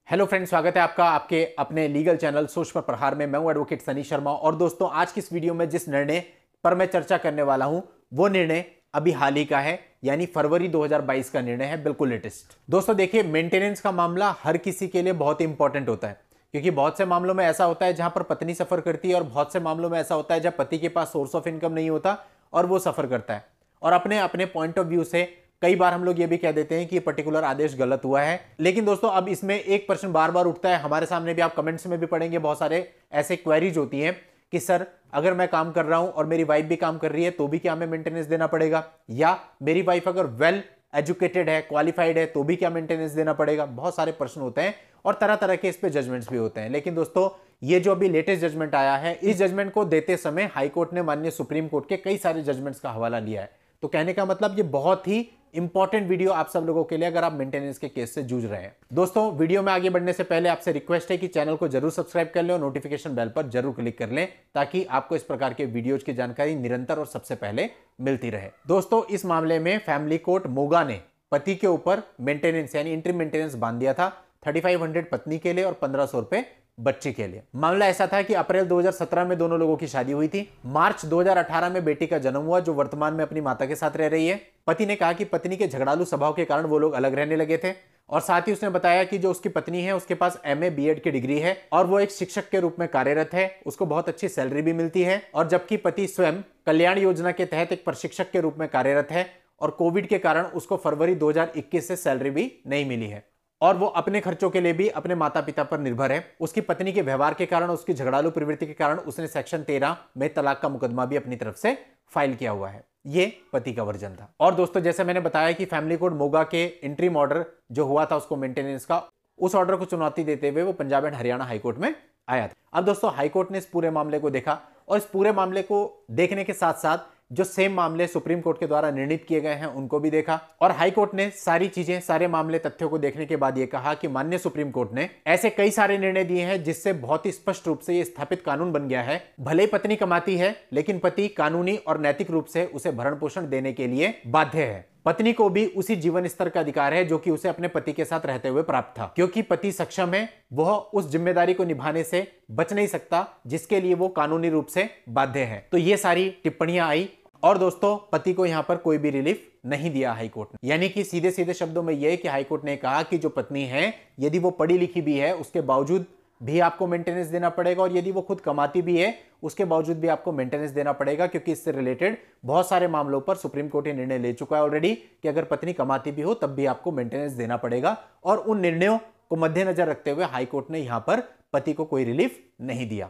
Hello friends, स्वागत है आपका आपके अपने लीगल चैनल सोच पर प्रहार में। मैं हूं एडवोकेट सनी शर्मा। और दोस्तों, आज की इस वीडियो में जिस निर्णय पर मैं चर्चा करने वाला हूं वो निर्णय अभी हाल ही का है, यानी फरवरी 2022 का निर्णय है, बिल्कुल लेटेस्ट। दोस्तों देखिए, मेंटेनेंस का मामला हर किसी के लिए बहुत इंपॉर्टेंट होता है, क्योंकि बहुत से मामलों में ऐसा होता है जहां पर पत्नी सफर करती है और बहुत से मामलों में ऐसा होता है जब पति के पास सोर्स ऑफ इनकम नहीं होता और वो सफर करता है। और अपने अपने पॉइंट ऑफ व्यू से कई बार हम लोग ये भी कह देते हैं कि ये पर्टिकुलर आदेश गलत हुआ है। लेकिन दोस्तों, अब इसमें एक प्रश्न बार बार उठता है, हमारे सामने भी, आप कमेंट्स में भी पढ़ेंगे, बहुत सारे ऐसे क्वेरीज होती हैं कि सर, अगर मैं काम कर रहा हूं और मेरी वाइफ भी काम कर रही है तो भी क्या हमें मेंटेनेंस देना पड़ेगा, या मेरी वाइफ अगर वेल एजुकेटेड है, क्वालिफाइड है, तो भी क्या मेंटेनेंस देना पड़ेगा। बहुत सारे प्रश्न होते हैं और तरह तरह के इस पे जजमेंट्स भी होते हैं। लेकिन दोस्तों, ये जो अभी लेटेस्ट जजमेंट आया है, इस जजमेंट को देते समय हाईकोर्ट ने माननीय सुप्रीम कोर्ट के कई सारे जजमेंट्स का हवाला लिया है। तो कहने का मतलब, ये बहुत ही इंपॉर्टेंट वीडियो आप सब लोगों के लिए, अगर आप मेंटेनेंस के केस से जूझ रहे हैं। दोस्तों, वीडियो में आगे बढ़ने से पहले आपसे रिक्वेस्ट है कि चैनल को जरूर सब्सक्राइब कर लें और नोटिफिकेशन बेल पर जरूर क्लिक कर लें, ताकि आपको इस प्रकार के वीडियोज की जानकारी निरंतर और सबसे पहले मिलती रहे। दोस्तों, इस मामले में फैमिली कोर्ट मोगा ने पति के ऊपर मेंटेनेंस यानी इंटरिम मेंटेनेंस बांध दिया था, 3500 पत्नी के लिए और 1500 रुपए बच्चे के लिए। मामला ऐसा था कि अप्रैल 2017 में दोनों लोगों की शादी हुई थी। मार्च 2018 में बेटी का जन्म हुआ, जो वर्तमान में अपनी माता के साथ रह रही है। पति ने कहा कि पत्नी के झगड़ालू स्वभाव के कारण वो लोग अलग रहने लगे थे, और साथ ही उसने बताया कि जो उसकी पत्नी है उसके पास MA BEd की डिग्री है और वो एक शिक्षक के रूप में कार्यरत है, उसको बहुत अच्छी सैलरी भी मिलती है। और जबकि पति स्वयं कल्याण योजना के तहत एक प्रशिक्षक के रूप में कार्यरत है और कोविड के कारण उसको फरवरी 2021 से सैलरी भी नहीं मिली है, और वो अपने खर्चों के लिए भी अपने माता पिता पर निर्भर है। उसकी पत्नी के व्यवहार के कारण, उसकी झगड़ालू प्रवृत्ति के कारण उसने सेक्शन 13 में तलाक का मुकदमा भी अपनी तरफ से फाइल किया हुआ है। ये पति का वर्जन था। और दोस्तों, जैसे मैंने बताया कि फैमिली कोर्ट मोगा के इंटरिम ऑर्डर जो हुआ था उसको मेंटेनेंस का, उस ऑर्डर को चुनौती देते हुए वो पंजाब एंड हरियाणा हाईकोर्ट में आया था। अब दोस्तों, हाईकोर्ट ने इस पूरे मामले को देखा, और इस पूरे मामले को देखने के साथ साथ जो सेम मामले सुप्रीम कोर्ट के द्वारा निर्णित किए गए हैं उनको भी देखा। और हाई कोर्ट ने सारी चीजें, सारे मामले, तथ्यों को देखने के बाद यह कहा कि माननीय सुप्रीम कोर्ट ने ऐसे कई सारे निर्णय दिए हैं जिससे बहुत ही स्पष्ट रूप से यह स्थापित कानून बन गया है, भले ही पत्नी कमाती है लेकिन पति कानूनी और नैतिक रूप से उसे भरण पोषण देने के लिए बाध्य है। पत्नी को भी उसी जीवन स्तर का अधिकार है जो कि उसे अपने पति के साथ रहते हुए प्राप्त था, क्योंकि पति सक्षम है, वह उस जिम्मेदारी को निभाने से बच नहीं सकता जिसके लिए वो कानूनी रूप से बाध्य है। तो ये सारी टिप्पणियां आई, और दोस्तों, पति को यहां पर कोई भी रिलीफ नहीं दिया हाईकोर्ट ने। यानी कि सीधे सीधे शब्दों में यह कि हाईकोर्ट ने कहा कि जो पत्नी है, यदि वो पढ़ी लिखी भी है उसके बावजूद भी आपको मेंटेनेंस देना पड़ेगा, और यदि वो खुद कमाती भी है उसके बावजूद भी आपको मेंटेनेंस देना पड़ेगा, क्योंकि इससे रिलेटेड बहुत सारे मामलों पर सुप्रीम कोर्ट ये निर्णय ले चुका है ऑलरेडी कि अगर पत्नी कमाती भी हो तब भी आपको मेंटेनेंस देना पड़ेगा। और उन निर्णयों को मद्देनजर रखते हुए हाईकोर्ट ने यहां पर पति को कोई रिलीफ नहीं दिया।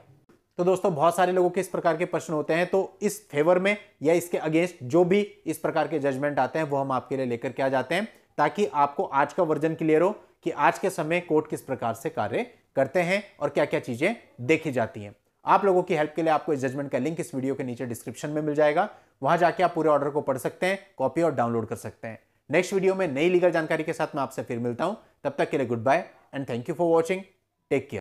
तो दोस्तों, बहुत सारे लोगों के इस प्रकार के प्रश्न होते हैं, तो इस फेवर में या इसके अगेंस्ट जो भी इस प्रकार के जजमेंट आते हैं वो हम आपके लिए लेकर के आ जाते हैं, ताकि आपको आज का वर्जन क्लियर हो कि आज के समय कोर्ट किस प्रकार से कार्य करते हैं और क्या क्या चीजें देखी जाती हैं। आप लोगों की हेल्प के लिए आपको इस जजमेंट का लिंक इस वीडियो के नीचे डिस्क्रिप्शन में मिल जाएगा, वहां जाके आप पूरे ऑर्डर को पढ़ सकते हैं, कॉपी और डाउनलोड कर सकते हैं। नेक्स्ट वीडियो में नई लीगल जानकारी के साथ मैं आपसे फिर मिलता हूं, तब तक के लिए good bye and thank you for watching. Take care.